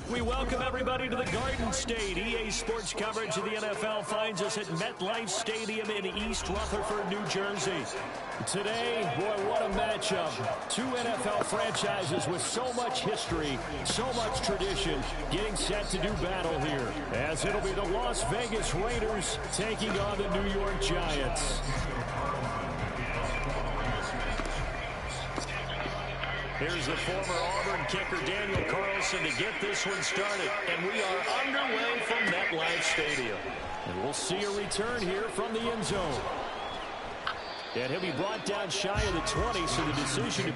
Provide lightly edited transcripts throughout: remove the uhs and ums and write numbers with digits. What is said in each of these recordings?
We welcome everybody to the Garden State. EA Sports coverage of the NFL finds us at MetLife Stadium in East Rutherford, New Jersey. Today, boy, what a matchup. Two NFL franchises with so much history, so much tradition, getting set to do battle here. As it'll be the Las Vegas Raiders taking on the New York Giants. Here's the former Auburn kicker, Daniel Carlson, to get this one started. And we are underway from MetLife Stadium. And we'll see a return here from the end zone. And he'll be brought down shy of the 20, so the decision to...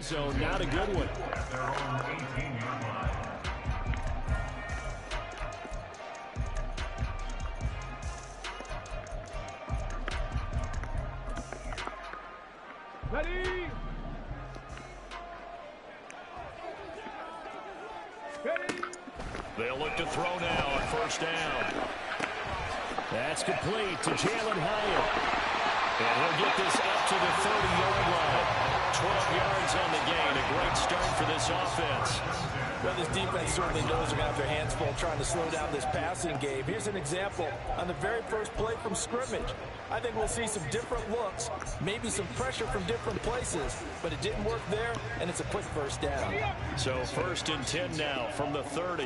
zone, not a good one. Ready. They'll look to throw now on first down. That's complete to Jalen Hyatt. And he'll get this up to the 30-yard line. 12 yards on the gain. A great start for this offense. Well, this defense certainly knows they're going to have their hands full trying to slow down this passing game. Here's an example on the very first play from scrimmage. I think we'll see some different looks, maybe some pressure from different places, but it didn't work there, and it's a quick first down. So 1st and 10 now from the 30.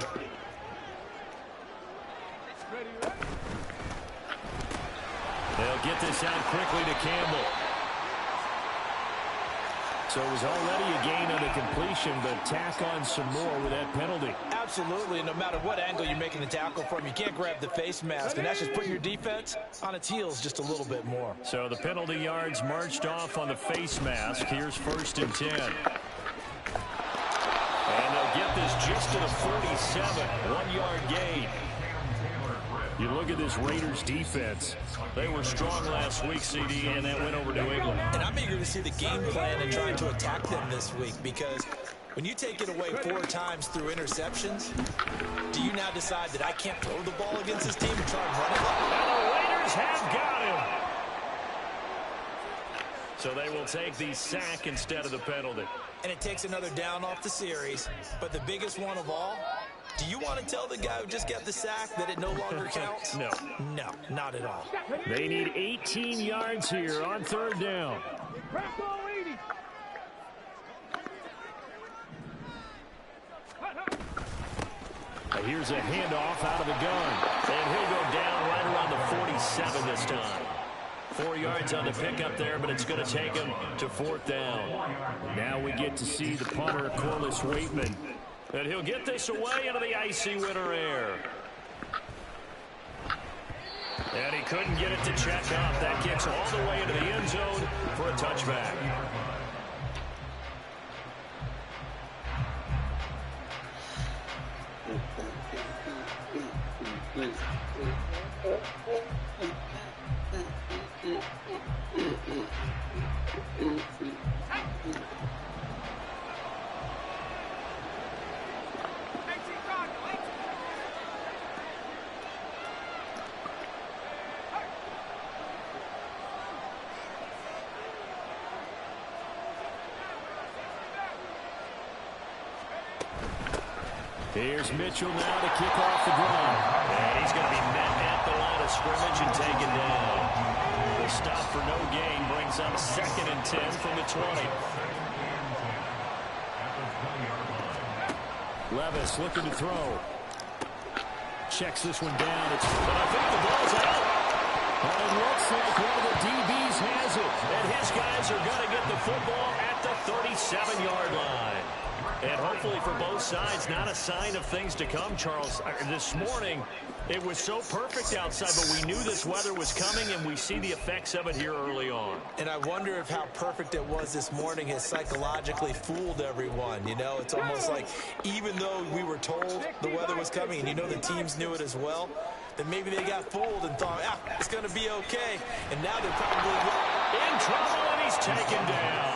They'll get this out quickly to Campbell. So it was already a gain on the completion, but tack on some more with that penalty. Absolutely. No matter what angle you're making the tackle from, you can't grab the face mask, and that's just putting your defense on its heels just a little bit more. So the penalty yards marched off on the face mask. Here's 1st and 10. And they'll get this just to the 47. 1-yard gain. You look at this Raiders defense. They were strong last week, CD, and that went over New England. And I'm eager to see the game plan and trying to attack them this week, because when you take it away 4 times through interceptions, do you now decide that I can't throw the ball against this team and try and run it? And the Raiders have got him. So they will take the sack instead of the penalty. And it takes another down off the series. But the biggest one of all, do you want to tell the guy who just got the sack that it no longer counts? No. No, not at all. They need 18 yards here on 3rd down. Here's a handoff out of the gun. And he'll go down right around the 47 this time. 4 yards on the pickup there, but it's going to take him to 4th down. Now we get to see the punter, Corliss Waitman. And he'll get this away into the icy winter air. And he couldn't get it to check up. That kicks all the way into the end zone for a touchback. Here's Mitchell now to kick off the drive. And he's going to be met at the line of scrimmage and taken down. The stop for no gain brings up 2nd and 10 from the 20. Levis looking to throw. Checks this one down. But I think the ball's out. And it looks like one of the DBs has it. And his guys are going to get the football at the 37-yard line. And hopefully for both sides, not a sign of things to come, Charles. This morning, it was so perfect outside, but we knew this weather was coming, and we see the effects of it here early on. And I wonder if how perfect it was this morning has psychologically fooled everyone. You know, it's almost like even though we were told the weather was coming, and you know the teams knew it as well, then maybe they got fooled and thought, it's going to be okay. And now they're probably in trouble, and he's taken down.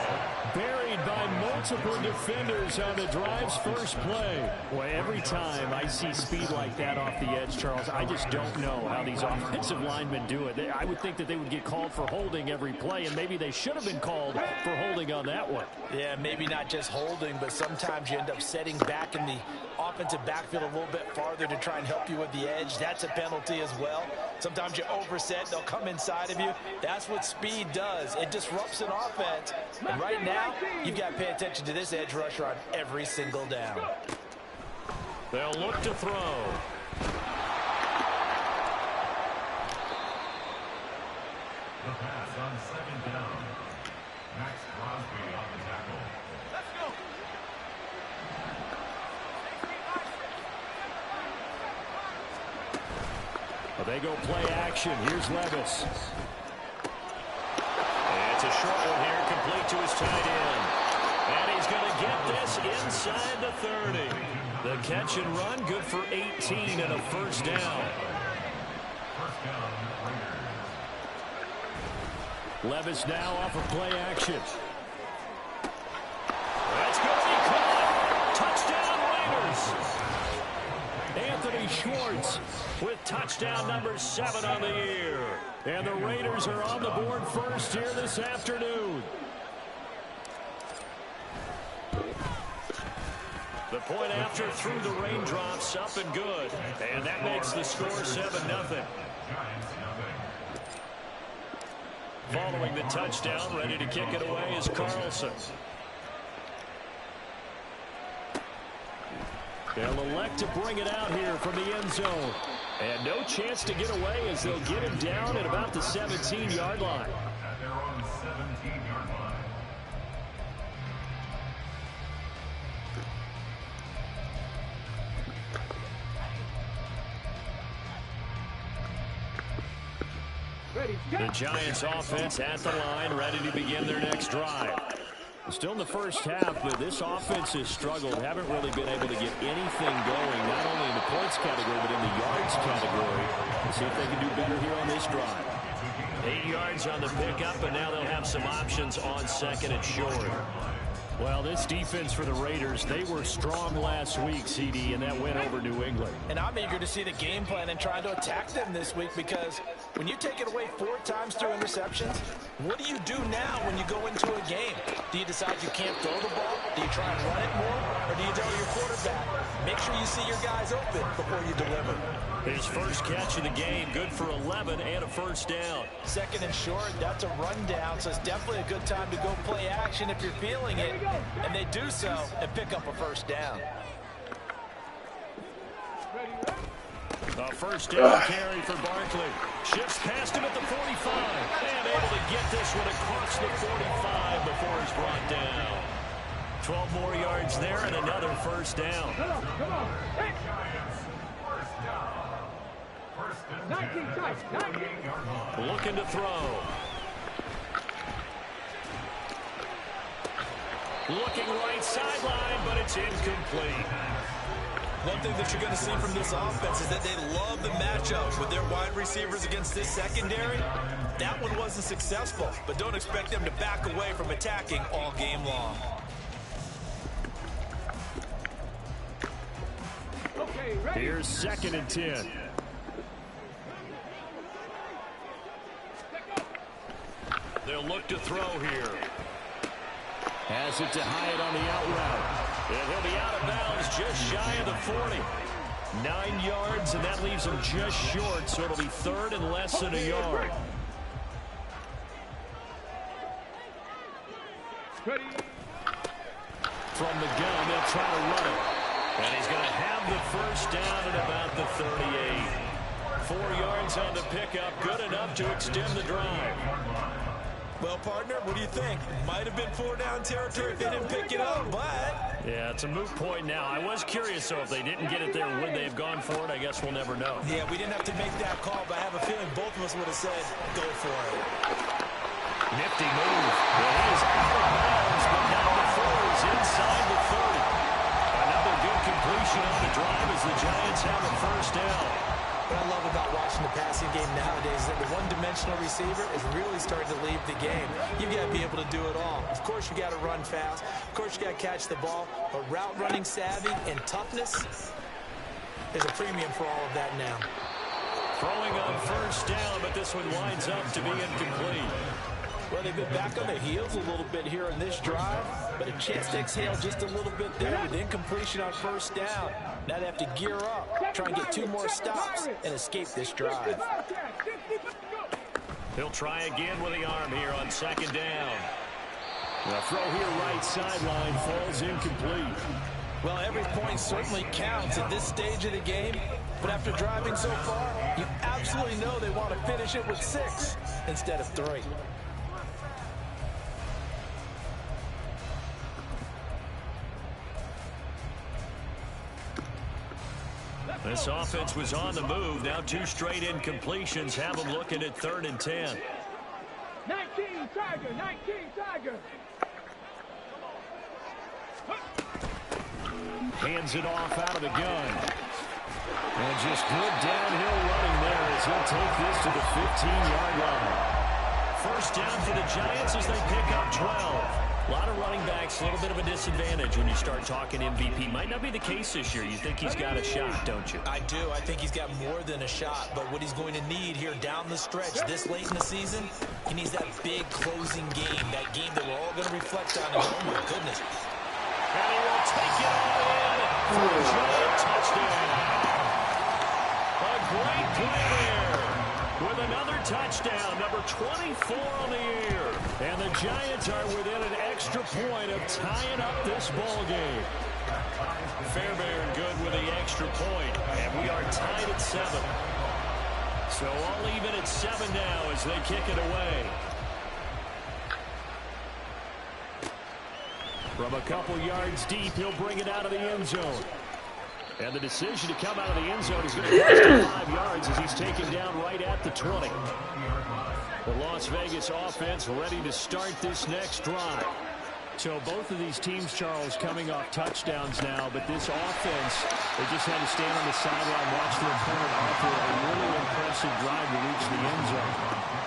Buried by multiple defenders on the drive's first play. Well, every time I see speed like that off the edge, Charles, I just don't know how these offensive linemen do it. I would think that they would get called for holding every play, and maybe they should have been called for holding on that one. Yeah, maybe not just holding, but sometimes you end up setting back in the offensive backfield a little bit farther to try and help you with the edge. That's a penalty as well. Sometimes you overset, they'll come inside of you. That's what speed does. It disrupts an offense. And right now, you've got to pay attention to this edge rusher on every single down. They'll look to throw. The pass on 2nd down. Max Crosby on the tackle. Let's go. Well, they go play action. Here's Levis. It's a short one here, complete to his tight end. And he's going to get this inside the 30. The catch and run, good for 18 and a first down. First down, Raiders. Levis now off of play action. That's going to be caught. Touchdown, Raiders. Anthony Schwartz with touchdown number 7 on the year. And the Raiders are on the board first here this afternoon. The point after through the raindrops, up and good. And that makes the score 7-0. Following the touchdown, ready to kick it away is Carlson. They'll elect to bring it out here from the end zone. And no chance to get away as they'll get him down at about the 17-yard line. At their own 17-yard line. The Giants offense at the line, ready to begin their next drive. Still in the first half, but this offense has struggled. Haven't really been able to get anything going, not only in the points category, but in the yards category. Let's see if they can do better here on this drive. 8 yards on the pickup, and now they'll have some options on 2nd and short. Well, this defense for the Raiders, they were strong last week, CD, and that win over New England. And I'm eager to see the game plan and try to attack them this week, because when you take it away 4 times through interceptions, what do you do now when you go into a game? Do you decide you can't throw the ball? Do you try and run it more? Or do you tell your quarterback, make sure you see your guys open before you deliver? His first catch of the game, good for 11 and a first down. 2nd and short, that's a rundown, so it's definitely a good time to go play action if you're feeling it. And they do so and pick up a first down. A first down carry for Barkley. Shifts past him at the 45. And able to get this one across the 45 before he's brought down. 12 more yards there and another first down. Come on. Hey. First down. First and 10. Looking to throw. Looking right sideline, but it's incomplete. One thing that you're going to see from this offense is that they love the matchup with their wide receivers against this secondary. That one wasn't successful, but don't expect them to back away from attacking all game long. Here's 2nd and 10. They'll look to throw here. Has it to Hyatt on the out route. And he'll be out of bounds just shy of the 40. 9 yards, and that leaves him just short, so it'll be third and less than a yard. Ready. From the gun, they'll try to run it. And he's going to have the first down at about the 38. 4 yards on the pickup, good enough to extend the drive. Well, partner, what do you think? Might have been 4-down territory if they didn't pick it up, but... Yeah, it's a moot point now. I was curious, though, if they didn't get it there, would they have gone for it? I guess we'll never know. Yeah, we didn't have to make that call, but I have a feeling both of us would have said, go for it. Nifty move. Well, he is out of bounds, but now the 4 is inside the 30. Another good completion on the drive as the Giants have a first down. What I love about watching the passing game nowadays is that the one-dimensional receiver is really starting to leave the game. You've got to be able to do it all. Of course, you got to run fast. Of course, you got to catch the ball. But route running savvy and toughness, there's a premium for all of that now. Throwing on first down, but this one winds up to be incomplete. Well, they've been back on their heels a little bit here in this drive, but a chance to exhale just a little bit there with incompletion on first down. Now they have to gear up, try and get 2 more stops, and escape this drive. He'll try again with the arm here on second down. The throw here right sideline falls incomplete. Well, every point certainly counts at this stage of the game, but after driving so far, you absolutely know they want to finish it with 6 instead of 3. This offense was on the move. Now 2 straight incompletions have them looking at 3rd and 10. 19 Tiger, 19 Tiger. Hands it off out of the gun. And just good downhill running there as he'll take this to the 15-yard line. First down for the Giants as they pick up 12. A lot of running backs, a little bit of a disadvantage when you start talking MVP. Might not be the case this year. You think he's got a shot, don't you? I do. I think he's got more than a shot. But what he's going to need here down the stretch this late in the season, he needs that big closing game, that game that we're all going to reflect on. And oh, my goodness. And he will take it all in for a giant touchdown. A great play there with another touchdown, number 24 on the year. And the Giants are within an extra point of tying up this ball game. Fairbairn good with the extra point, and we are tied at 7. So all even at 7 now as they kick it away. From a couple yards deep, he'll bring it out of the end zone. And the decision to come out of the end zone is going to cost him 5 yards as he's taken down right at the 20. The Las Vegas offense ready to start this next drive. So both of these teams, Charles, coming off touchdowns now, but this offense, they just had to stand on the sideline, watch their opponent offer a really impressive drive to reach the end zone.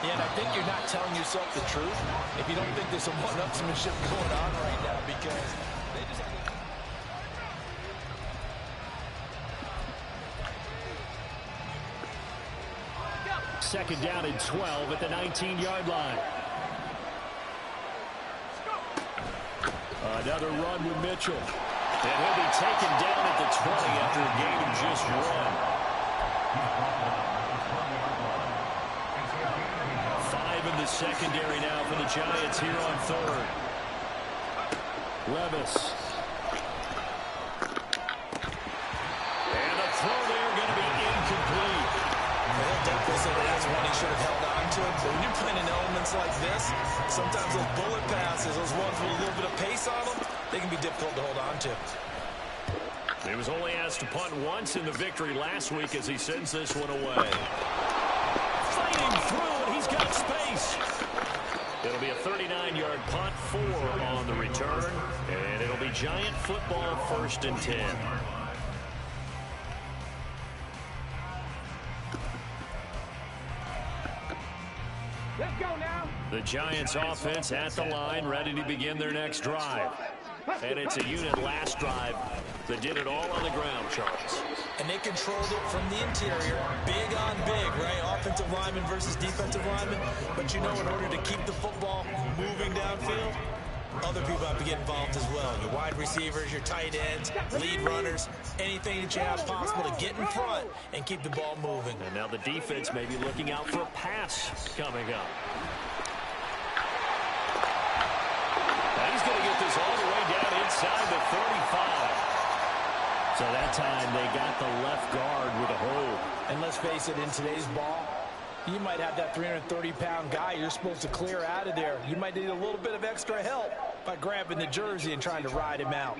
Yeah, and I think you're not telling yourself the truth if you don't think there's some one-upsmanship going on right now, because they just have to... Second down and 12 at the 19-yard line. Another run with Mitchell. And he'll be taken down at the 20 after a gain of just 1. 5 in the secondary now for the Giants here on 3rd. Levis. And the throw there going to be incomplete. Well, definitely say that's one he should have held on to. But when you're playing in elements like this, sometimes those bullet passes, those ones with a little bit of pace on them, they can be difficult to hold on to. He was only asked to punt once in the victory last week as he sends this one away. Fighting through, and he's got space. It'll be a 39-yard punt, 4 on the return, and it'll be Giant football 1st and 10. Let's go now. The Giants offense at the line, ready to begin their next drive. And it's a unit last drive that did it all on the ground, Charles. And they controlled it from the interior, big on big, right? Offensive lineman versus defensive lineman. But you know, in order to keep the football moving downfield, Other people have to get involved as well. Your wide receivers, your tight ends, lead runners, anything that you have possible to get in front and keep the ball moving. And now the defense may be looking out for a pass coming up. Now he's going to get this all the way down inside the 35. So that time they got the left guard with a hold. And let's face it, in today's ball, you might have that 330-pound guy you're supposed to clear out of there. You might need a little bit of extra help by grabbing the jersey and trying to ride him out.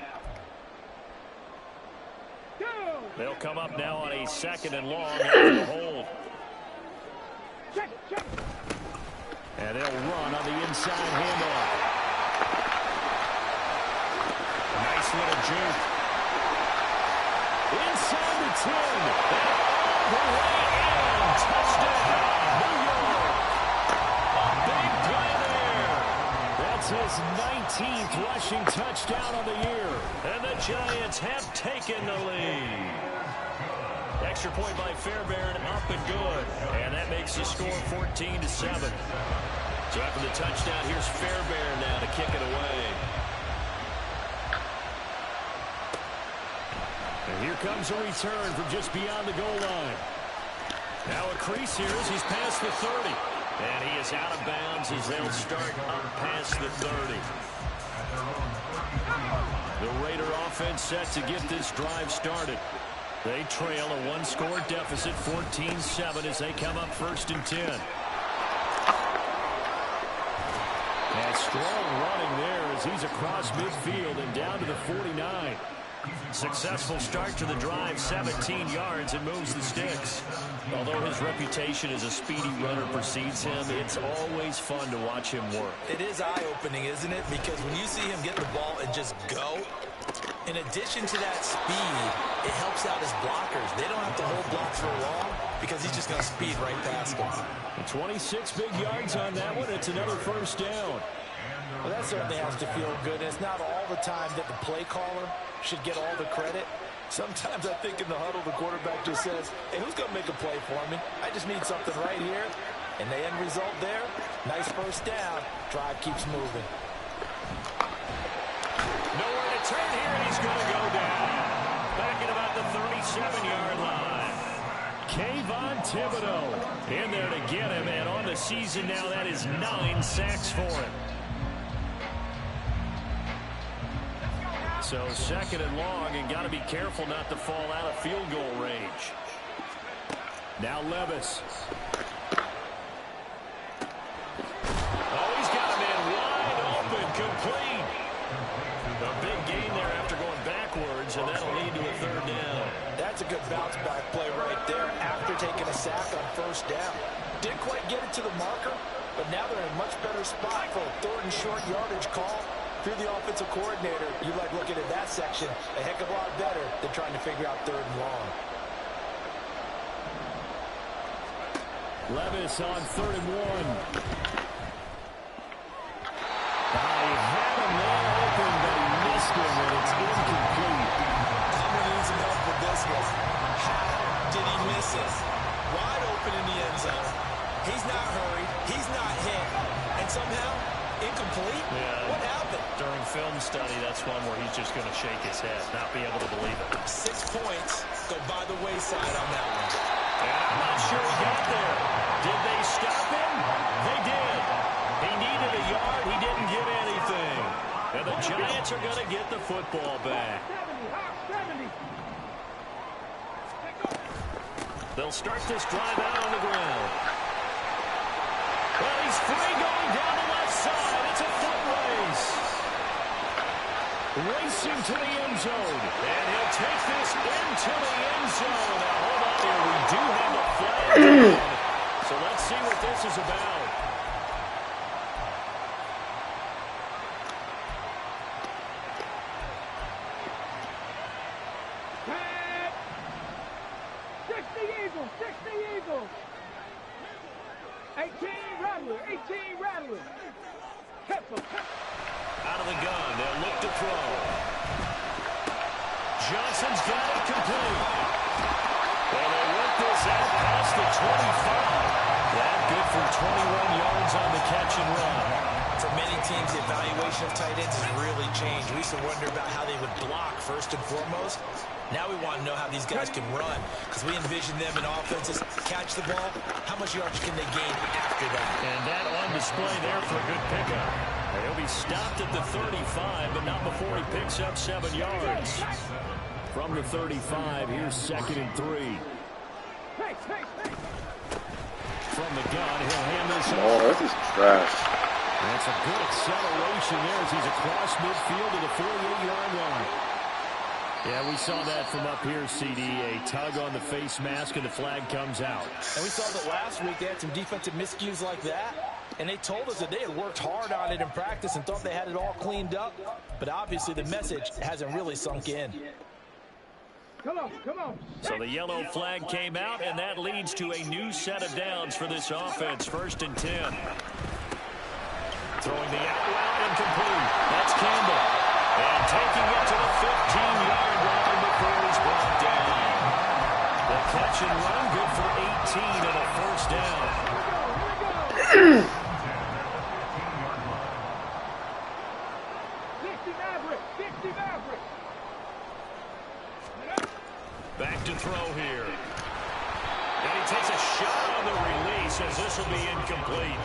They'll come up now on a 2nd and long after the hold. And they'll run on the inside handoff. Nice little juke. Inside the 10. The way in. Touchdown, New York. A big play there. That's his 19th rushing touchdown of the year. And the Giants have taken the lead. Extra point by Fairbairn, up and good. And that makes the score 14-7. So after the touchdown, here's Fairbairn now to kick it away. And here comes a return from just beyond the goal line. Now a crease here as he's past the 30. And he is out of bounds as they'll start up past the 30. The Raider offense set to get this drive started. They trail a one-score deficit, 14-7, as they come up 1st and 10. And strong running there as he's across midfield and down to the 49. Successful start to the drive, 17 yards, and moves the sticks. Although his reputation as a speedy runner precedes him, it's always fun to watch him work. It is eye-opening, isn't it? Because when you see him get the ball and just go, in addition to that speed, it helps out his blockers. They don't have to hold blocks for long because he's just going to speed right past them. 26 big yards on that one. It's another 1st down. Well, that certainly has to feel good. And it's not all the time that the play caller should get all the credit. Sometimes I think in the huddle, the quarterback just says, hey, who's going to make a play for me? I just need something right here. And the end result there, nice 1st down. Drive keeps moving. Nowhere to turn here, and he's going to go down. Back at about the 37-yard line. Kayvon Thibodeau in there to get him, and on the season now, that is 9 sacks for him. So 2nd and long, and got to be careful not to fall out of field goal range. Now Levis. Oh, he's got a man wide open, complete. A big gain there after going backwards, and that'll lead to a 3rd down. That's a good bounce-back play right there after taking a sack on 1st down. Didn't quite get it to the marker, but now they're in a much better spot for a 3rd and short yardage call. If you're the offensive coordinator, you like looking at that section a heck of a lot better than trying to figure out 3rd and long. Levis on 3rd and 1. He had a man open, but he missed him, and it's incomplete. I'm going to need some help with this one. How did he miss it? Wide open in the end zone. He's not hurried. He's not hit. And somehow, incomplete? Yeah. What happened? During film study, that's one where he's just going to shake his head, not be able to believe it. 6 points go by the wayside on that one. And I'm not sure he got there. Did they stop him? They did. He needed a yard. He didn't get anything. And the Giants are going to get the football back. They'll start this drive out on the ground. Well, he's free going down the left side. It's a foot race. Racing to the end zone. And he'll take this into the end zone. Now, hold on here. We do have a flag. So let's see what this is about. Six the Eagles. 18 Rattler. Out of the gun, they'll look to throw. Johnson's got it complete. Well, they work this out past the 25. That good for 21 yards on the catch and run. for many teams, the evaluation of tight ends has really changed. We used to wonder about how they would block first and foremost. Now we want to know how these guys can run, because we envision them in offenses catch the ball. How much yardage can they gain after that? And that on display there for a good pickup. He'll be stopped at the 35, but not before he picks up 7 yards. From the 35, here's 2nd and 3. From the gun, he'll hand this off. Oh, this is trash. That's a good acceleration there as he's across midfield to the 48-yard line. Yeah, we saw that from up here, CD. A tug on the face mask, and the flag comes out. And we saw that last week they had some defensive miscues like that. And they told us that they had worked hard on it in practice and thought they had it all cleaned up. But obviously the message hasn't really sunk in. Come on, come on. So the yellow flag came out, and that leads to a new set of downs for this offense. 1st and 10. Throwing the out route incomplete. That's Campbell. And taking it to the 15-yard line before he's brought down. The catch and run good for 18 and a 1st down. 60 Maverick, 60 Maverick. Back to throw here. And he takes a shot on the release as this will be incomplete.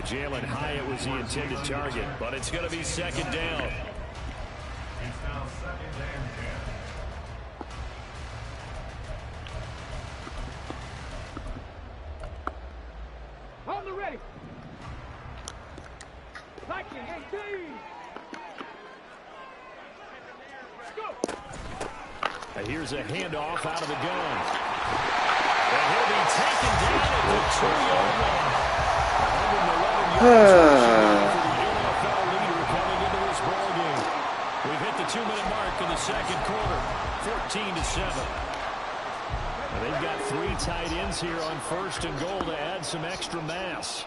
Jalen Hyatt was the intended target, but it's going to be 2nd down. It's now 2nd and 10. On the ready. Liking, 18. Go. And here's a handoff out of the gun. And he'll be taken down at the 2-yard line. 111 yards for the NFL leader coming into this ballgame. We've hit the 2-minute mark in the 2nd quarter. 14-7. They've got 3 tight ends here on 1st and goal to add some extra mass.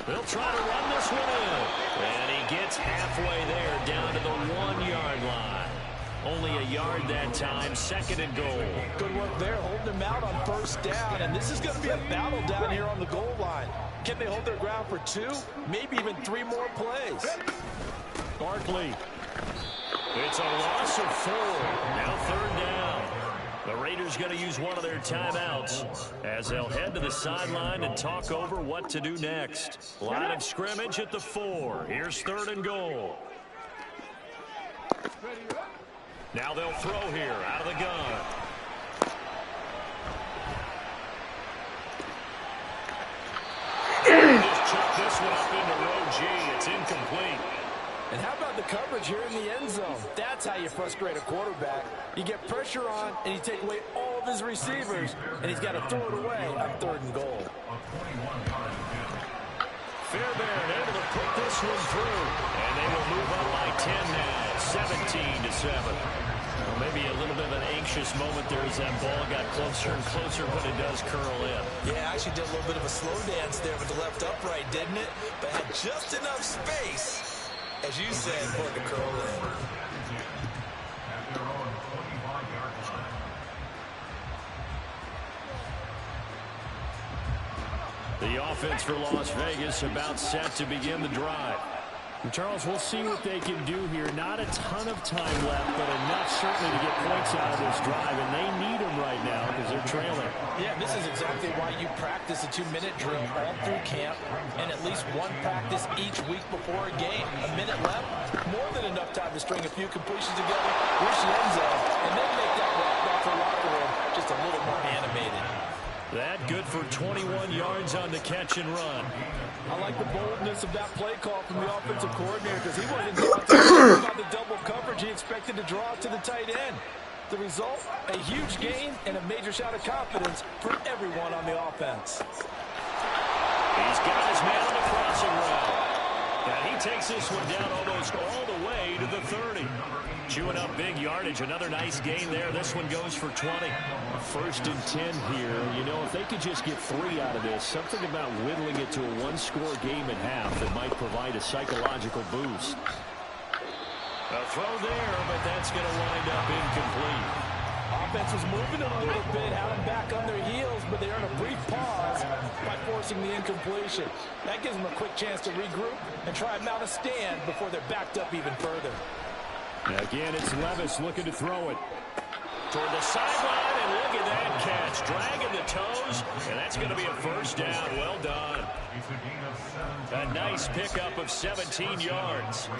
They'll try to run this one in. And he gets halfway there, down to the 1-yard line. Only a yard that time, 2nd and goal. Good work there, holding them out on 1st down. And this is going to be a battle down here on the goal line. Can they hold their ground for 2, maybe even 3 more plays? Barkley. It's a loss of 4. Now 3rd down. The Raiders going to use one of their timeouts as they'll head to the sideline and talk over what to do next. Line of scrimmage at the 4. Here's 3rd and goal. Now they'll throw here out of the gun. Just chuck this one up into row G. It's incomplete. And how about the coverage here in the end zone? That's how you frustrate a quarterback. You get pressure on, and you take away all of his receivers, and he's got to throw it away on 3rd and goal. Fairbairn able to put this one through, and they will move up by 10 now, 17-7. Well, maybe a little bit of an anxious moment there as that ball got closer and closer, but it does curl in. Yeah, actually did a little bit of a slow dance there with the left upright, didn't it? But had just enough space, as you said, for it to curl in. At their own 25-yard line. The offense for Las Vegas about set to begin the drive. And Charles, we'll see what they can do here. Not a ton of time left, but enough certainly to get points out of this drive, and they need them right now because they're trailing. Yeah, this is exactly why you practice a 2-minute drill all through camp and at least one practice each week before a game. A minute left, more than enough time to string a few completions together, reach the end zone, and then make that walk back to the locker room just a little more animated. That good for 21 yards on the catch and run. I like the boldness of that play call from the offensive coordinator because he wasn't talking about the double coverage he expected to draw to the tight end. The result, a huge gain and a major shot of confidence for everyone on the offense. He's got his man on the crossing route. And he takes this one down almost all the way to the 30. Chewing up big yardage. Another nice gain there. This one goes for 20. 1st and 10 here. You know, if they could just get 3 out of this, something about whittling it to a 1-score game at half that might provide a psychological boost. A throw there, but that's going to wind up incomplete. Offense was moving it a little bit, had them back on their heels, but they earned a brief pause by forcing the incompletion. That gives them a quick chance to regroup and try and mount a stand before they're backed up even further. Again, it's Levis looking to throw it. Toward the sideline, and look at that catch. Dragging the toes, and that's going to be a first down. Well done. A nice pickup of 17 yards.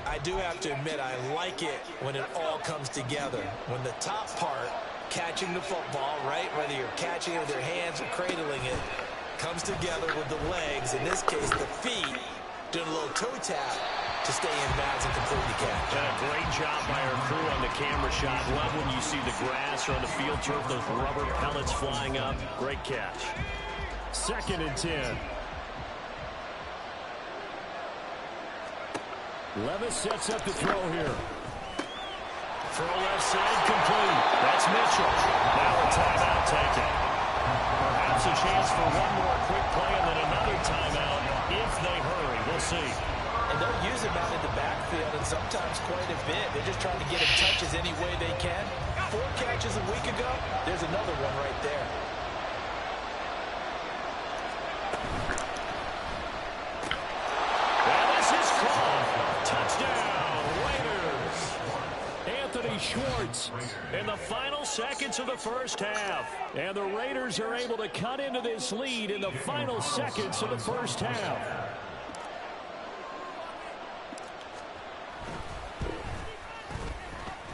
I do have to admit, I like it when it all comes together. When the top part, catching the football, right, whether you're catching it with your hands or cradling it, comes together with the legs, in this case the feet, doing a little toe tap to stay in bounds and complete the catch. And a great job by our crew on the camera shot. Love when you see the grass or on the field turf, those rubber pellets flying up. Great catch. 2nd and 10. Levis sets up the throw here. Throw left side, complete. That's Mitchell. Now a timeout taken. Perhaps a chance for one more quick play and then another timeout if they hurry. We'll see. And they'll use him out in the backfield, and sometimes quite a bit. They're just trying to get him touches any way they can. 4 catches a week ago. There's another one right there. And this is caught. Touchdown, Raiders. Anthony Schwartz in the final seconds of the first half. And the Raiders are able to cut into this lead in the final seconds of the first half.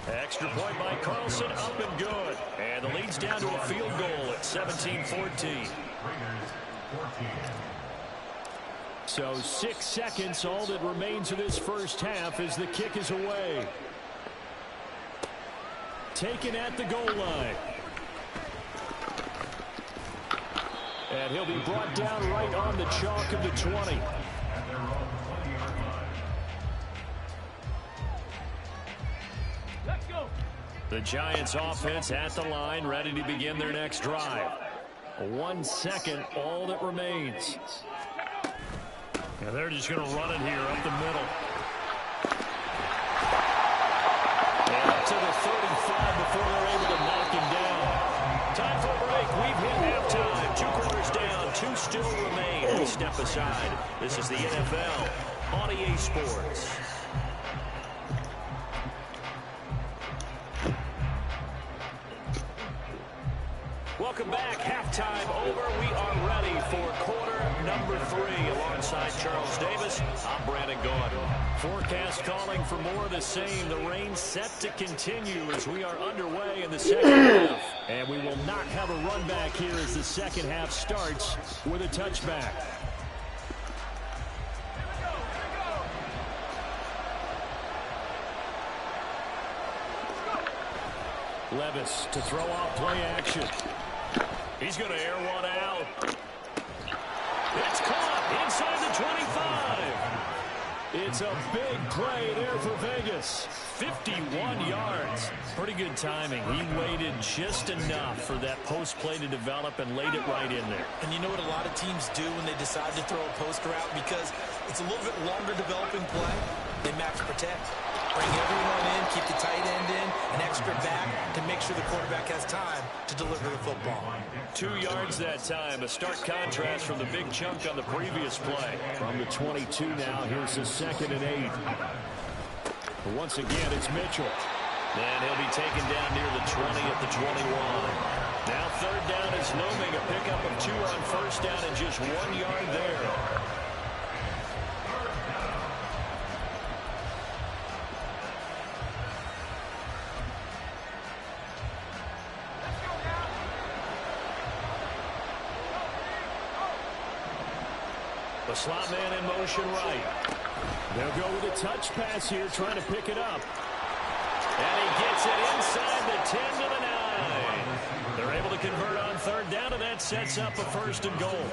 Extra point by Carlson, up and good. And the lead's down to a field goal at 17-14. So 6 seconds, all that remains of this first half as the kick is away. Taken at the goal line. And he'll be brought down right on the chalk of the 20. The Giants offense at the line, ready to begin their next drive. 1 second, all that remains. And they're just going to run it here up the middle. And up to the 35 before they're able to knock him down. Time for a break. We've hit halftime. 2 quarters down, 2 still remain. We step aside. This is the NFL on EA Sports. Welcome back. Halftime over. We are ready for quarter number 3. Alongside Charles Davis, I'm Brandon Gordon. Forecast calling for more of the same. The rain set to continue as we are underway in the second half. And we will not have a run back here as the second half starts with a touchback. Levis to throw off play action. He's going to air one out. It's caught inside the 25. It's a big play there for Vegas. 51 yards. Pretty good timing. He waited just enough for that post play to develop and laid it right in there. And you know what a lot of teams do when they decide to throw a post route? Because it's a little bit longer developing play. They max protect. Bring everyone in, keep the tight end in, an extra back to make sure the quarterback has time to deliver the football. 2 yards that time. A stark contrast from the big chunk on the previous play. From the 22 now, here's the 2nd and 8. But once again, it's Mitchell. And he'll be taken down near the 20 at the 21. Now 3rd down is looming. A pickup of 2 on 1st down and just 1 yard there. The slot man in motion right. They'll go with a touch pass here, trying to pick it up. And he gets it inside the 10 to the 9. They're able to convert on 3rd down, and that sets up a 1st and goal.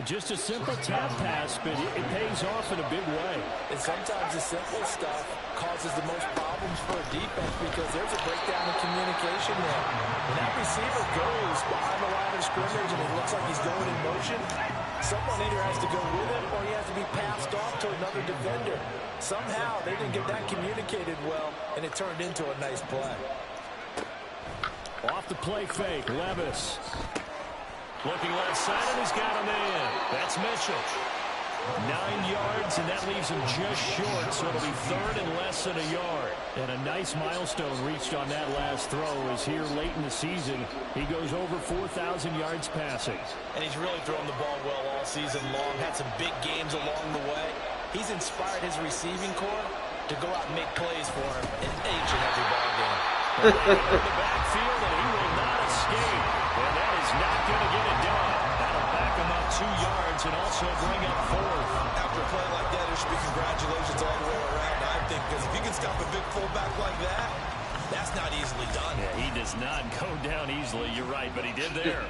Just a simple tap pass, but it pays off in a big way. And sometimes the simple stuff causes the most problems for a defense because there's a breakdown in communication there. When that receiver goes behind the line of scrimmage and it looks like he's going in motion, someone either has to go with him or he has to be passed off to another defender. Somehow they didn't get that communicated well, and it turned into a nice play. Off the play fake, Levis. Looking left side, and he's got a man. That's Mitchell. 9 yards, and that leaves him just short, so it'll be third and less than a yard. And a nice milestone reached on that last throw as here late in the season, he goes over 4,000 yards passing. And he's really thrown the ball well all season long, had some big games along the way. He's inspired his receiving corps to go out and make plays for him in each and every ball game. In the backfield, and he will not escape. And that is not going to get it done. That'll back him up 2 yards and also bring up fourth. After a play like that, there should be congratulations all the way around, I think, because if you can stop a big fullback like that, that's not easily done. Yeah, he does not go down easily. You're right, but he did there.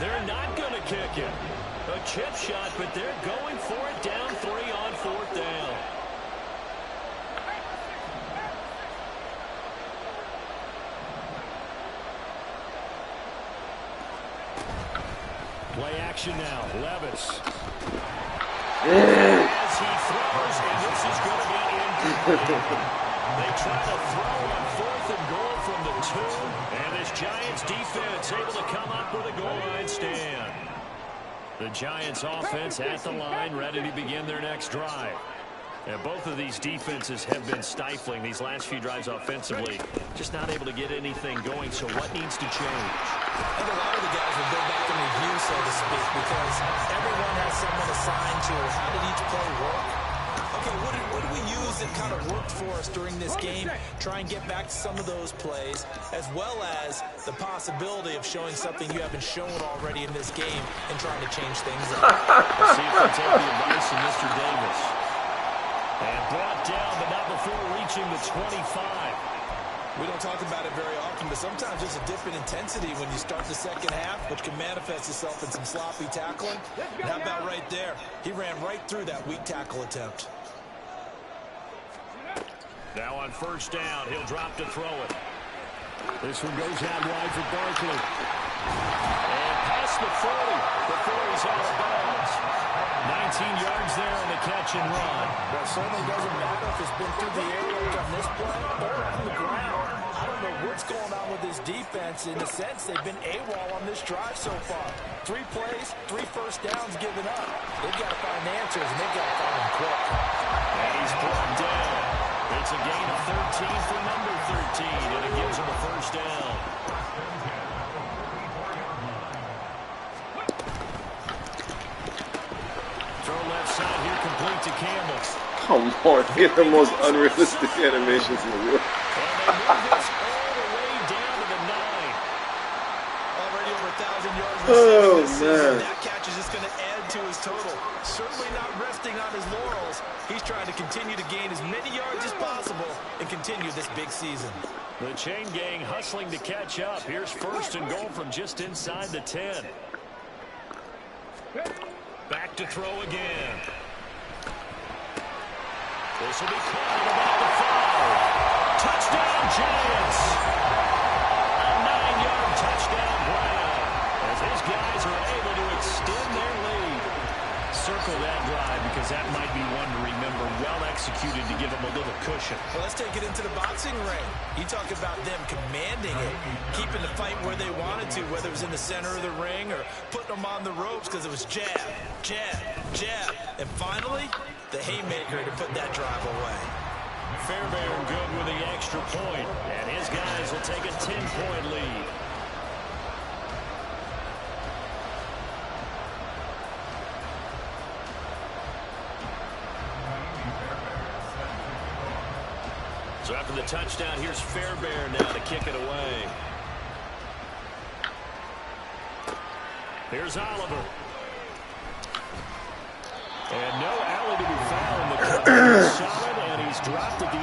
They're not going to kick it. A chip shot, but they're going for it down 3 on 4th down. Play action now. Levis. As he throws, and this is going to be incomplete. They try to throw on 4th and goal from the 2, and this Giants defense able to come up with a goal line stand. The Giants offense at the line, ready to begin their next drive. And both of these defenses have been stifling these last few drives offensively. Just not able to get anything going, so what needs to change? I think a lot of the guys will go back and review, so to speak, because everyone has someone assigned to how did each play work. Okay, what did we use that kind of worked for us during this game? Try and get back to some of those plays, as well as the possibility of showing something you haven't shown already in this game and trying to change things up. Let's see if we take the advice of Mr. Davis. And brought down, but not before reaching the 25. We don't talk about it very often, but sometimes there's a dip in intensity when you start the second half, which can manifest itself in some sloppy tackling. And how about right there? He ran right through that weak tackle attempt. Now on 1st down, he'll drop to throw it. This one goes out wide for Barkley. And past the 40 before he's out of bounds. 19 yards there on the catch and run. Well, it certainly doesn't matter if it's been through the air on this play or on the ground. I don't know what's going on with this defense. In a sense, they've been AWOL on this drive so far. 3 plays, 3 first downs given up. They've got to find answers, and they've got to find them quick. And he's brought down. It's a gain of 13 for number 13, and it gives him a 1st down. Throw left side here, complete to Campbell. Come on, get the most unrealistic animations in the world. And they move this all the way down to the 9. Already over 1,000 yards Oh, receiving this season. man. That catch is just going to add to his total. Certainly not resting on his laurels. He's trying to continue to gain as many yards as possible and continue this big season. The chain gang hustling to catch up. Here's 1st and goal from just inside the 10. Back to throw again. This will be caught about the 5. Touchdown, Giants! A 9-yard touchdown Brown as his guys are able to extend their lead. Circle that drive because that might be one to remember. Well executed to give them a little cushion. Well, let's take it into the boxing ring. You talk about them commanding it, keeping the fight where they wanted to, whether it was in the center of the ring or putting them on the ropes because it was jab, jab, jab. And finally, the haymaker to put that drive away. Fairbairn good with the extra point, and his guys will take a 10-point lead. So after the touchdown, here's Fairbairn now to kick it away. Here's Oliver. And no alley to be found. The cover is solid, and he's dropped at the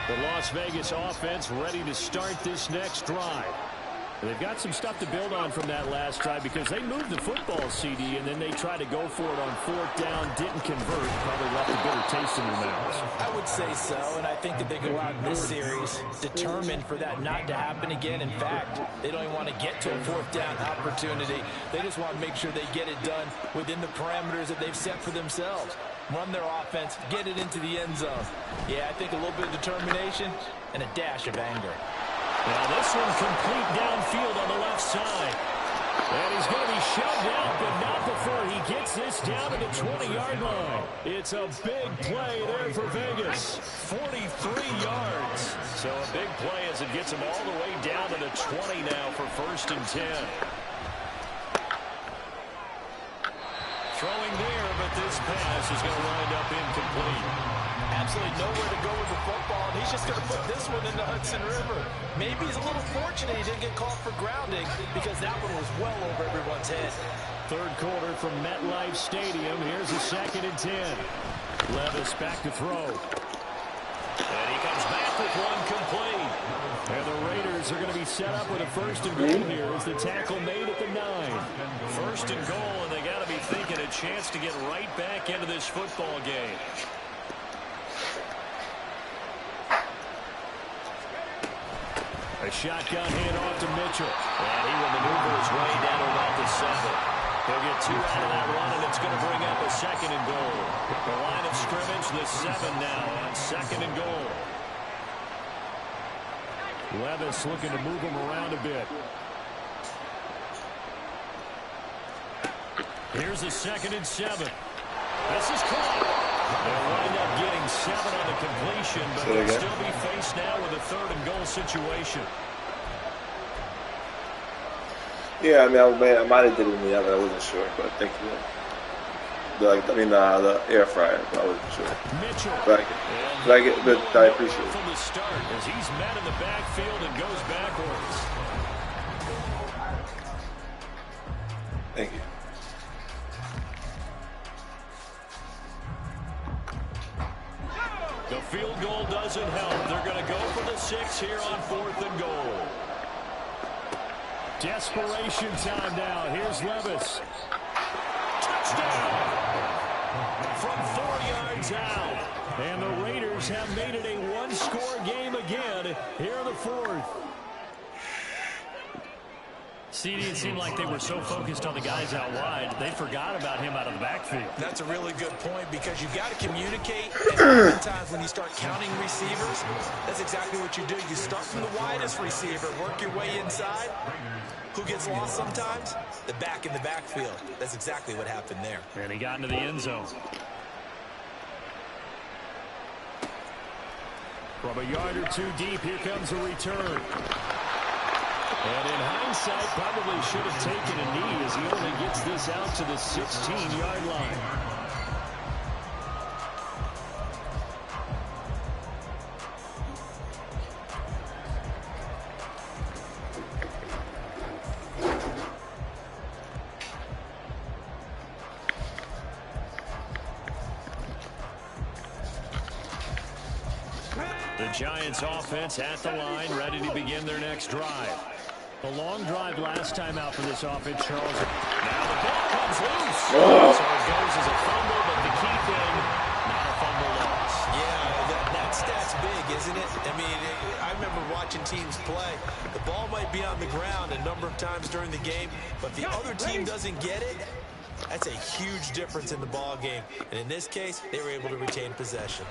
18. The Las Vegas offense ready to start this next drive. They've got some stuff to build on from that last drive because they moved the football, CD, and then they tried to go for it on 4th down, didn't convert, probably left a bitter taste in their mouths. I would say so, and I think that they go out in this series determined for that not to happen again. In fact, they don't even want to get to a 4th down opportunity. They just want to make sure they get it done within the parameters that they've set for themselves. Run their offense, get it into the end zone. Yeah, I think a little bit of determination and a dash of anger. Now this one complete downfield on the left side. And he's going to be shoved out, but not before he gets this down to the 20-yard line. It's a big play there for Vegas. 43 yards. So a big play as it gets him all the way down to the 20 now for 1st and 10. Throwing there, but this pass is going to wind up incomplete. Absolutely nowhere to go with the football, and he's just going to put this one in the Hudson River. Maybe he's a little fortunate he didn't get called for grounding because that one was well over everyone's head. 3rd quarter from MetLife Stadium. Here's a 2nd and 10. Levis back to throw. And he comes back with one complete. And the Raiders are going to be set up with a 1st and goal here as the tackle made at the 9. 1st and goal, and they got to be thinking a chance to get right back into this football game. A shotgun handoff to Mitchell. And he will maneuver his way down to about the 7. He'll get 2 out of that run, and it's going to bring up a 2nd and goal. The line of scrimmage, the 7 now on 2nd and goal. Levis looking to move him around a bit. Here's a 2nd and 7. This is caught. They'll wind up getting 7 on the completion, but they'll still be faced now with a 3rd and goal situation. Yeah, I mean, I might have did it in the oven. I wasn't sure, but thank you. The air fryer. I wasn't sure. Mitchell. But I appreciate it. From the start, as he's met in the backfield and goes backwards. Thank you. The field goal doesn't help. They're going to go for the 6 here on 4th and goal. Desperation time now. Here's Levis. Touchdown! From 4 yards out. And the Raiders have made it a one-score game again here in the 4th. CD, it seemed like they were so focused on the guys out wide, they forgot about him out of the backfield. That's a really good point because you've got to communicate. And sometimes when you start counting receivers, that's exactly what you do. You start from the widest receiver, work your way inside. Who gets lost sometimes? The back in the backfield. That's exactly what happened there. And he got into the end zone. From a yard or 2 deep, here comes a return. And in hindsight, probably should have taken a knee as he only gets this out to the 16-yard line. The Giants offense at the line, ready to begin their next drive. A long drive last time out for this offense, Charles. Now the ball comes loose. So it goes as a fumble, but the key thing, not a fumble loss. Yeah, that stat's big, isn't it? I mean, I remember watching teams play. The ball might be on the ground a number of times during the game, but if the other team doesn't get it, that's a huge difference in the ball game. And in this case, they were able to retain possession.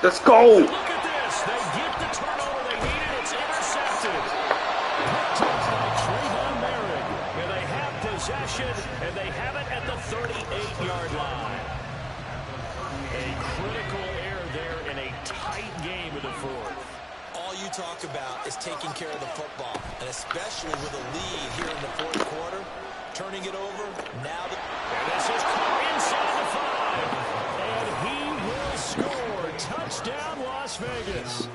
Let's go! Look at this. They get the turnover they needed. It's intercepted. Picked up by Trayvon Merrick. And they have possession, and they have it at the 38-yard line. A critical error there in a tight game in the 4th. All you talk about is taking care of the football, and especially with a lead here in the 4th quarter, turning it over. Now and this is caught inside the 5. And he will score. Touchdown, Las Vegas.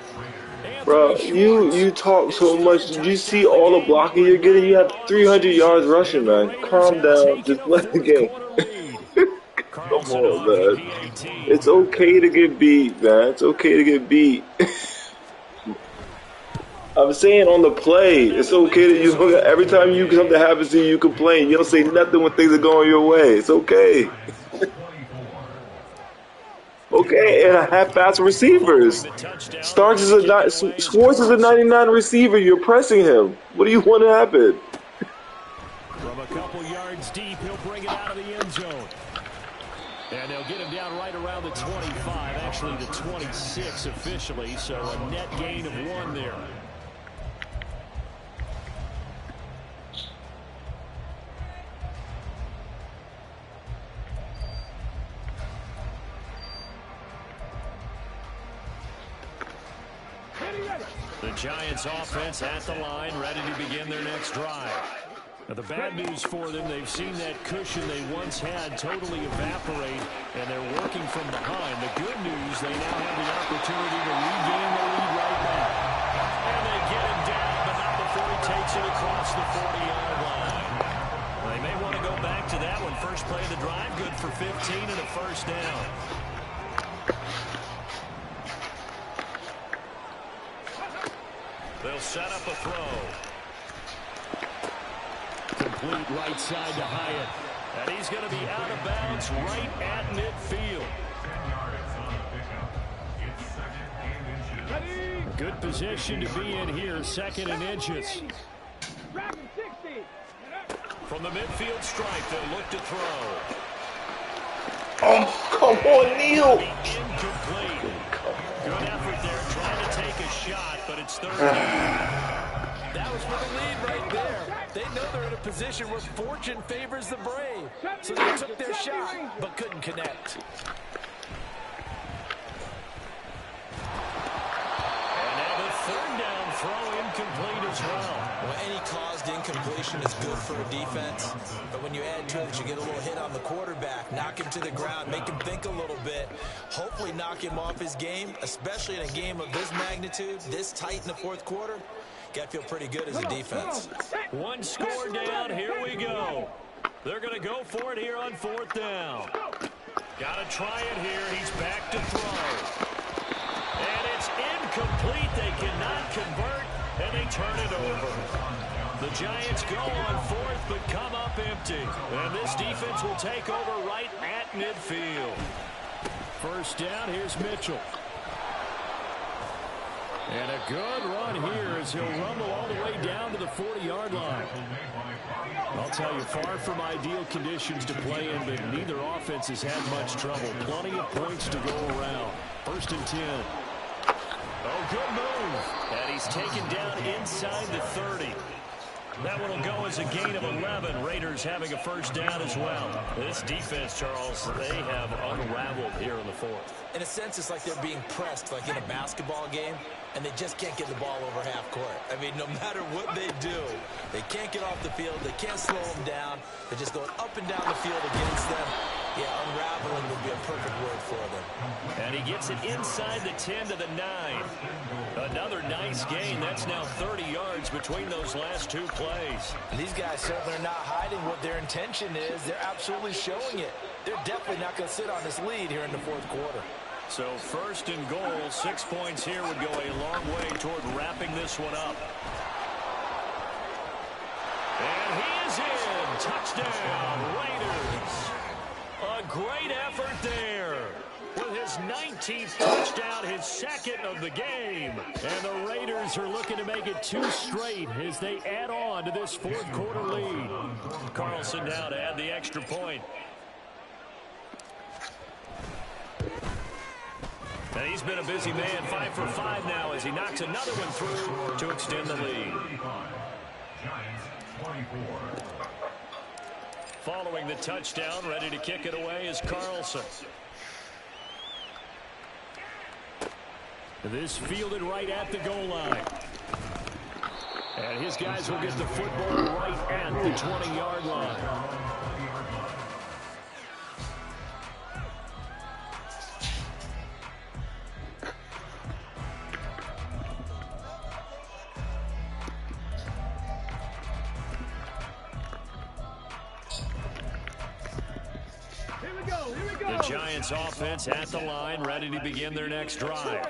Bro, you talk so much. Did you see all the blocking you're getting? You have 300 yards rushing, man. Calm down. Just let the game. Come on, man. It's okay to get beat, man. It's okay to get beat. I'm saying on the play, it's okay that you don't, every time something happens to you, you complain. You don't say nothing when things are going your way. It's okay. Okay, and I have fast receivers. Schwartz is a 99 receiver. You're pressing him. What do you want to happen? From a couple yards deep, he'll bring it out of the end zone. And they'll get him down right around the 25, actually the 26 officially, so a net gain of 1 there. The Giants offense at the line, ready to begin their next drive. Now, the bad news for them, they've seen that cushion they once had totally evaporate, and they're working from behind. The good news, they now have the opportunity to regain the lead right back. And they get him down, but not before he takes it across the 40-yard line. They may want to go back to that one. First play of the drive, good for 15 and a first down. They'll set up a throw. Complete right side to Hyatt. And he's going to be out of bounds right at midfield. Good position to be in here, 2nd and inches. From the midfield stripe, they'll look to throw. Oh, come on, Neil. Incomplete. Good effort there, trying to take a shot, but it's 3rd down. That was for the lead right there. They know they're in a position where fortune favors the brave. So they took their shot, but couldn't connect. And now the 3rd down throw incomplete as well. Well, any caused incompletion is good for a defense. But when you add to it, you get a little hit on the quarterback, knock him to the ground, make him think a little bit, hopefully knock him off his game, especially in a game of this magnitude, this tight in the 4th quarter. Got to feel pretty good as a defense. 1 score down. Here we go. They're going to go for it here on 4th down. Got to try it here. He's back to throw. And it's incomplete. They cannot convert, and they turn it over. The Giants go on 4th, but come up empty. And this defense will take over right at midfield. First down, here's Mitchell. And a good run here as he'll rumble all the way down to the 40-yard line. I'll tell you, far from ideal conditions to play in, but neither offense has had much trouble. Plenty of points to go around. 1st and 10. Oh, good move. And he's taken down inside the 30. That one will go as a gain of 11. Raiders having a first down as well. This defense, Charles, they have unraveled here in the 4th. In a sense, it's like they're being pressed, like in a basketball game, and they just can't get the ball over half court. I mean, no matter what they do, they can't get off the field. They can't slow them down. They're just going up and down the field against them. Yeah, unraveling would be a perfect word for them. And he gets it inside the 10 to the 9. Another nice gain. That's now 30 yards between those last 2 plays. And these guys certainly are not hiding what their intention is. They're absolutely showing it. They're definitely not going to sit on this lead here in the 4th quarter. So 1st and goal, 6 points here would go a long way toward wrapping this one up. And he is in. Touchdown, Raiders. A great effort there. With his 19th touchdown, his 2nd of the game. And the Raiders are looking to make it 2 straight as they add on to this 4th quarter lead. Carlson now to add the extra point. And he's been a busy man, 5 for 5 now as he knocks another one through to extend the lead. Following the touchdown, ready to kick it away is Carlson. This fielded right at the goal line. And his guys will get the football right at the 20-yard line. The Giants offense at the line, ready to begin their next drive.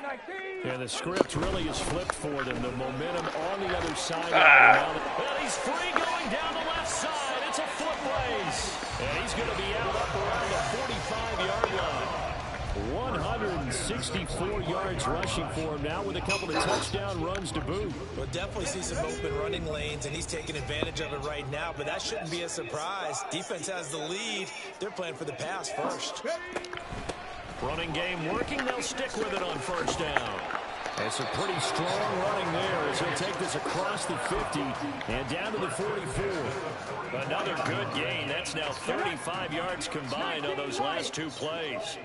And the script really is flipped for them. The momentum on the other side. And he's free going down the left side. It's a foot race. And he's going to be out up around the 45-yard line. 164 yards rushing for him now with a couple of touchdown runs to boot. We'll definitely see some open running lanes, and he's taking advantage of it right now, but that shouldn't be a surprise. Defense has the lead. They're playing for the pass first. Running game working. They'll stick with it on first down. It's a pretty strong running there as he'll take this across the 50 and down to the 44. Another good gain. That's now 35 yards combined on those last two plays.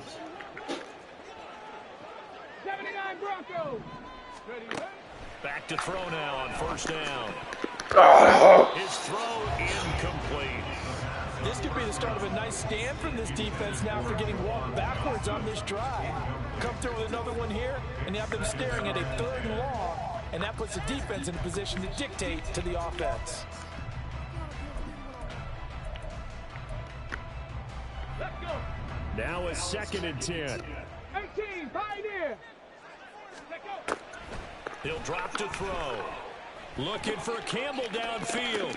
79 Broncos. Back to throw now on first down. His throw incomplete. This could be the start of a nice stand from this defense now for getting walked backwards on this drive. Come through with another one here, and you have them staring at a 3rd and long, and that puts the defense in a position to dictate to the offense. Let's go. Now a 2nd and 10. 18, Pioneer. Let's go. He'll drop to throw. Looking for Campbell downfield.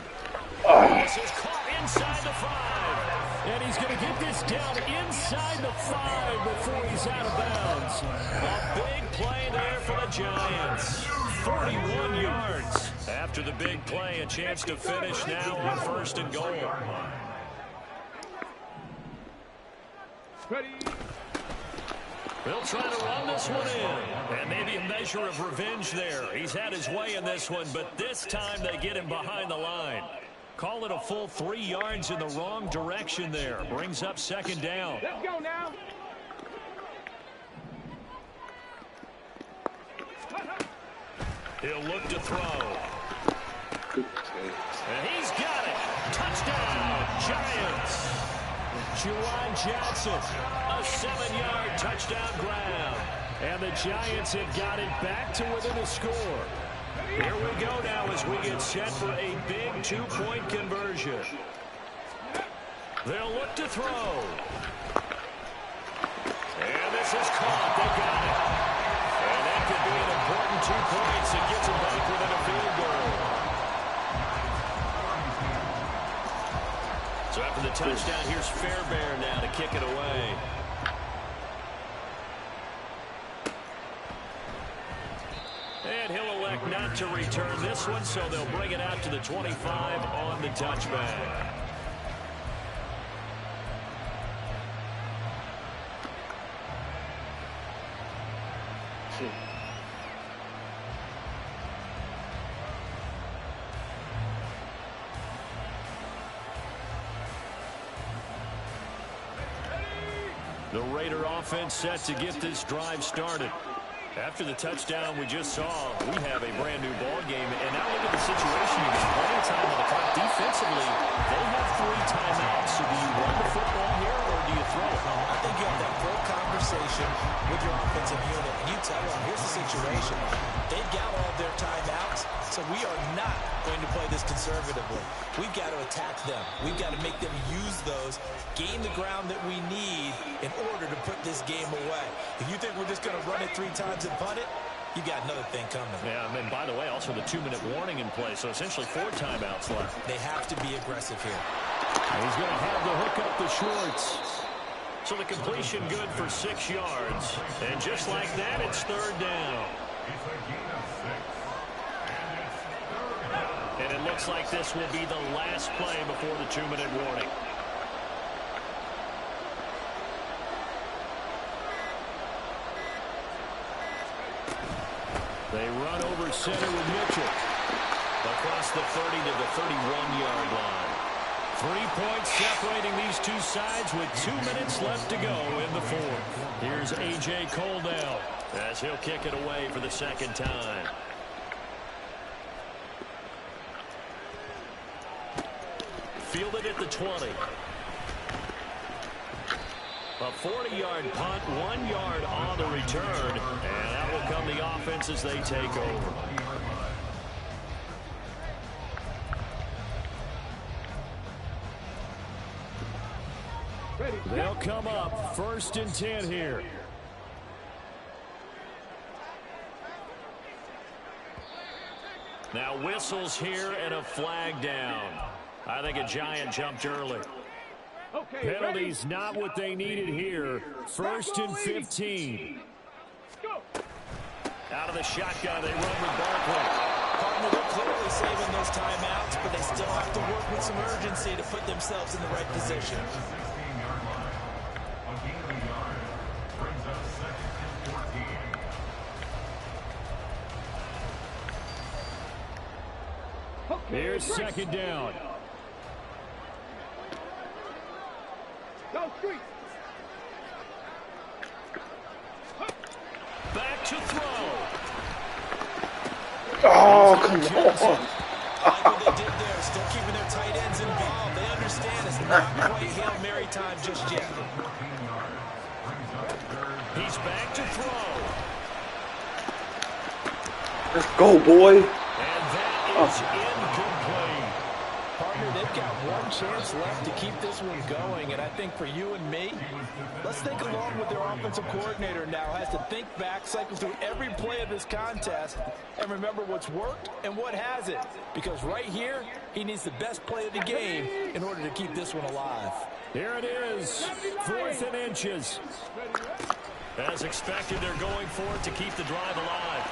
This is caught inside the 5. And he's going to get this down inside the 5 before he's out of bounds. A big play there for the Giants. 41 yards. After the big play, a chance to finish now on 1st and goal. Ready. They'll try to run this one in. And maybe a measure of revenge there. He's had his way in this one, but this time they get him behind the line. Call it a full 3 yards in the wrong direction there. Brings up 2nd down. Let's go now. He'll look to throw. And he's got it. Touchdown, Giants. Juwan Johnson, a 7-yard touchdown grab. And the Giants have got it back to within a score. Here we go now as we get set for a big 2-point conversion. They'll look to throw. And this is caught. They got it. And that could be an important 2 points that gets them back within a field goal. So after the touchdown, here's Fairbairn now to kick it away. And he'll elect not to return this one, so they'll bring it out to the 25 on the touchback. The Raider offense set to get this drive started. After the touchdown we just saw, we have a brand new ball game. And now look at the situation. You got plenty of time on the clock. Defensively, they have 3 timeouts. So do you run the football here or do you throw it? I think you have that full conversation with your offensive unit. And you tell them, here's the situation. They've got all their timeouts, so we are not going to play this conservatively. We've got to attack them. We've got to make them use those, gain the ground that we need in order to put this game away. If you think we're just going to run it 3 times and punt it, you got another thing coming. Yeah, and by the way, also the 2-minute warning in play, so essentially 4 timeouts left. They have to be aggressive here. And he's going to have the hook up the shorts. So the completion good for 6 yards. And just like that, it's 3rd down. And it looks like this will be the last play before the 2-minute warning. They run over center with Mitchell. Across the 30 to the 31-yard line. 3 points separating these two sides with 2 minutes left to go in the 4th. Here's A.J. Cole now as he'll kick it away for the 2nd time. Fielded at the 20. A 40-yard punt, 1 yard on the return, and that will come the offense as they take over. They'll come up 1st and 10 here. Now whistles here and a flag down. I think a Giant jumped early. Okay, Penalties not what they needed here. 1st and 15. go. Out of the shotgun, they run with Barkley. Partner, they're clearly saving those timeouts, but they still have to work with some urgency to put themselves in the right position. 16-yard line. A gain of a yard. Brings up 2nd and 14. Okay, Here's break. 2nd down. Go street. Back to throw. Oh, come on. I like what they did there, still keeping their tight ends involved. They understand it's not quite Hail Mary time just yet. He's back to throw. Let's go, boy. And that is incomplete. Partner, they've got one chance left to keep this one going, and I think for you and me, let's think along with their offensive coordinator now has to think back, cycle through every play of this contest, and remember what's worked and what hasn't. Because right here, he needs the best play of the game in order to keep this one alive. Here it is. 4th and inches. As expected, they're going for it to keep the drive alive.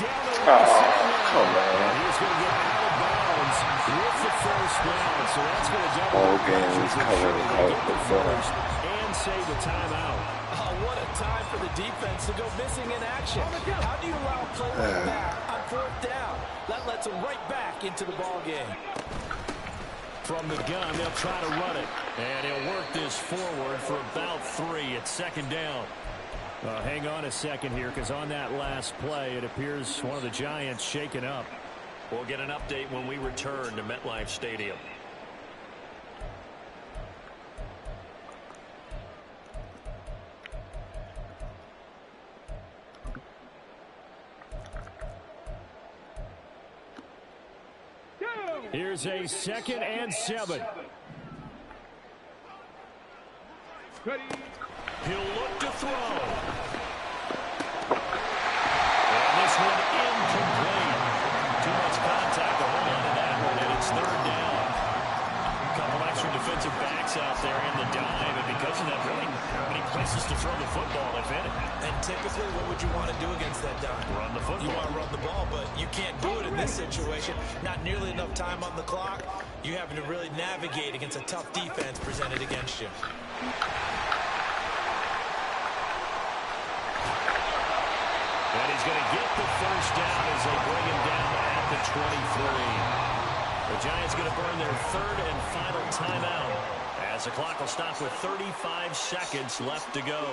Down the right sideline. come on. He's going to get out of bounds with the 1st down. So that's going to double All the game pressure is for covered sure. in They health get the and fun. 1st and save the timeout. Oh, what a time for the defense to go missing in action. How do you allow a play like that on 4th down? That lets them right back into the ball game. From the gun, they'll try to run it. And he'll work this forward for about 3 at 2nd down. Hang on a second here, because on that last play, it appears one of the Giants shaken up. We'll get an update when we return to MetLife Stadium. Here's a 2nd and 7. Ready. He'll look to throw. And this one incomplete. Too much contact to hold on to that one, and it's 3rd down. A couple extra defensive backs out there in the dime, and because of that, really many places to throw the football, if any. And typically, what would you want to do against that dime? Run the football. You want to run the ball, but you can't do it in this situation. Not nearly enough time on the clock. You having to really navigate against a tough defense presented against you. And he's going to get the 1st down as they bring him down at the 23. The Giants going to burn their 3rd and final timeout as the clock will stop with 35 seconds left to go.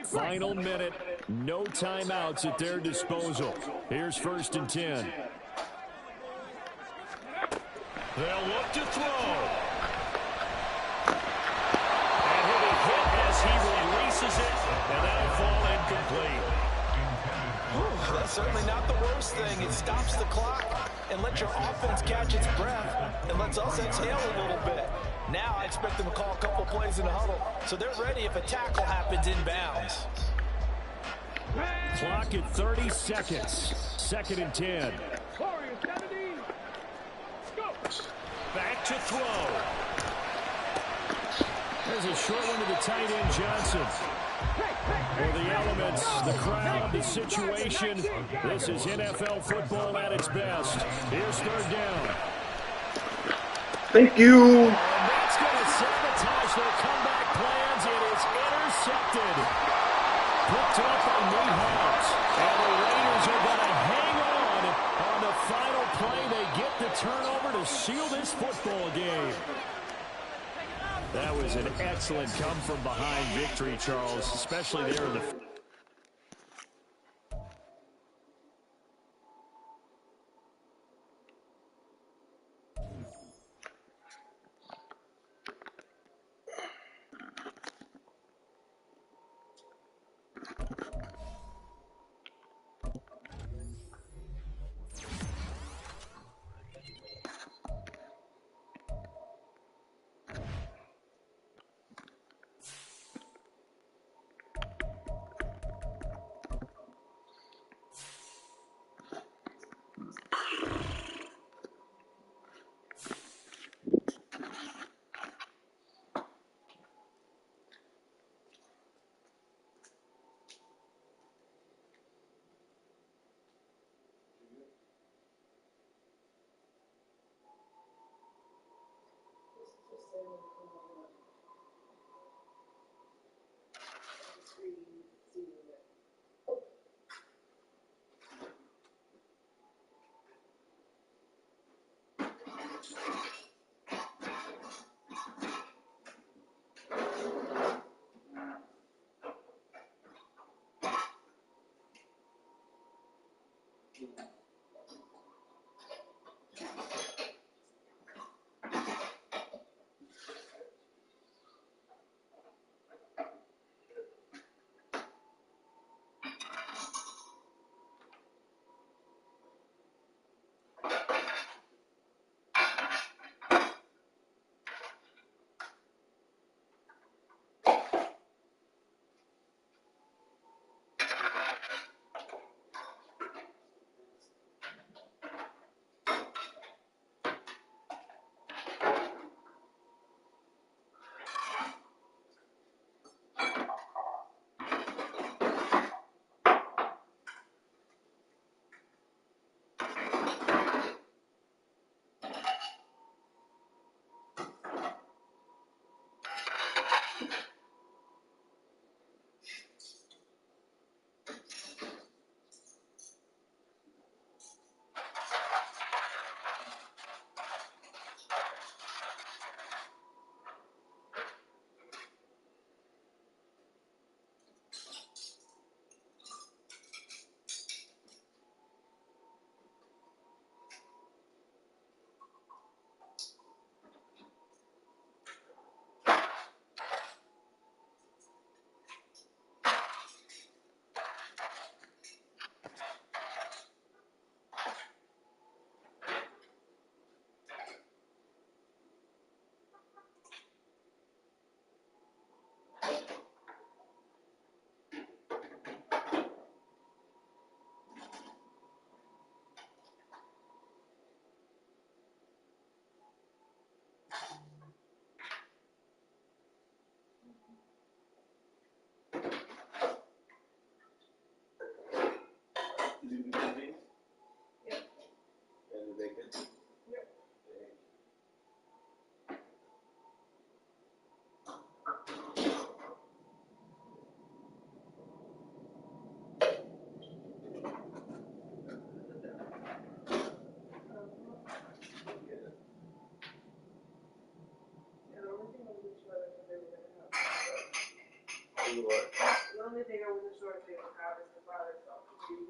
Final minute, no timeouts at their disposal. Here's 1st and 10. They'll look to throw. And he'll be hit as he releases it, and that'll fall incomplete. Ooh, that's certainly not the worst thing. It stops the clock and lets your offense catch its breath and lets us exhale a little bit. Now I expect them to call a couple plays in the huddle, so they're ready if a tackle happens inbounds. Clock at 30 seconds. 2nd and 10. Warriors 70. Go. Back to throw. There's a short one to the tight end, Johnson. For the elements, the crowd, the situation, this is NFL football at its best. Here's 3rd down. Thank you. And that's going to sabotage their comeback plans. It is intercepted. Picked up by Newhouse. And the Raiders are going to hang on the final play. They get the turnover to seal this football game. That was an excellent come-from-behind victory, Charles, especially there in the...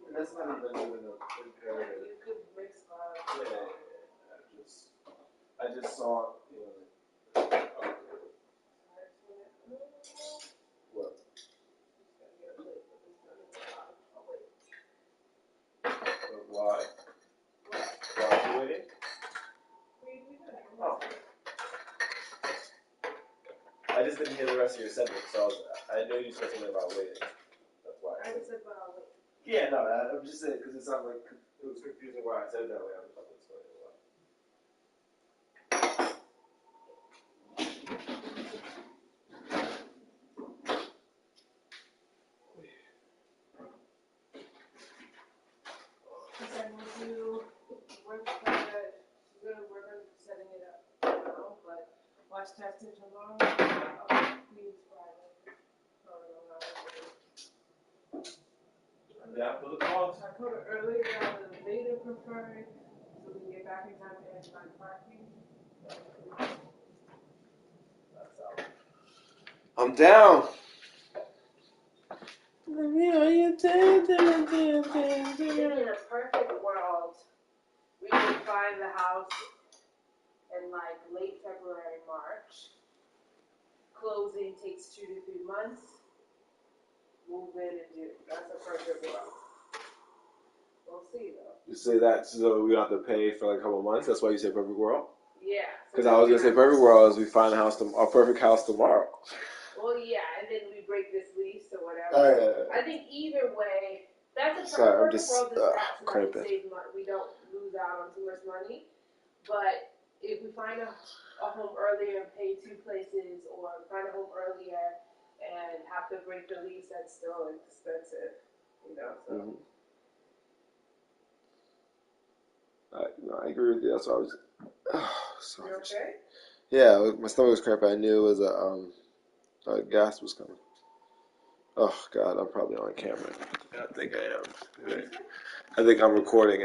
And that's not even good enough imperative. You could mix I just saw, what? Why? Why are you waiting? Oh. I just didn't hear the rest of your sentence, so I know you said something about waiting. That's why. I said about waiting. Yeah, no, I'm just saying because it sounded like it was confusing why I said it that way. I'm just explaining why. She said, we'll do work that she's going to work on setting it up now, but watch testing tomorrow. Please Friday. I'm down for the call. So I told her earlier that the later preferred, so we can get back in time to find parking. That's all. I'm down. In a perfect world, we would find the house in like late February, March. Closing takes 2 to 3 months. Move in in June. That's a perfect world. We'll see though. You say that so we don't have to pay for like a couple months? That's why you say perfect world? Yeah. Because I was going to say perfect world is we find our perfect house tomorrow. Well, yeah, and then we break this lease or whatever. Oh, I think either way, that's a Sorry, I'm perfect just world is cramping. save money. We don't lose out on too much money. But if we find a home earlier and pay 2 places, or find a home earlier and have to break the lease, that's still expensive, you know. So. No, I agree with you. That's why I was. Sorry. You okay? Yeah, my stomach was cramping. I knew it was gas was coming. Oh God, I'm probably on camera. I think I am. I think I'm recording it.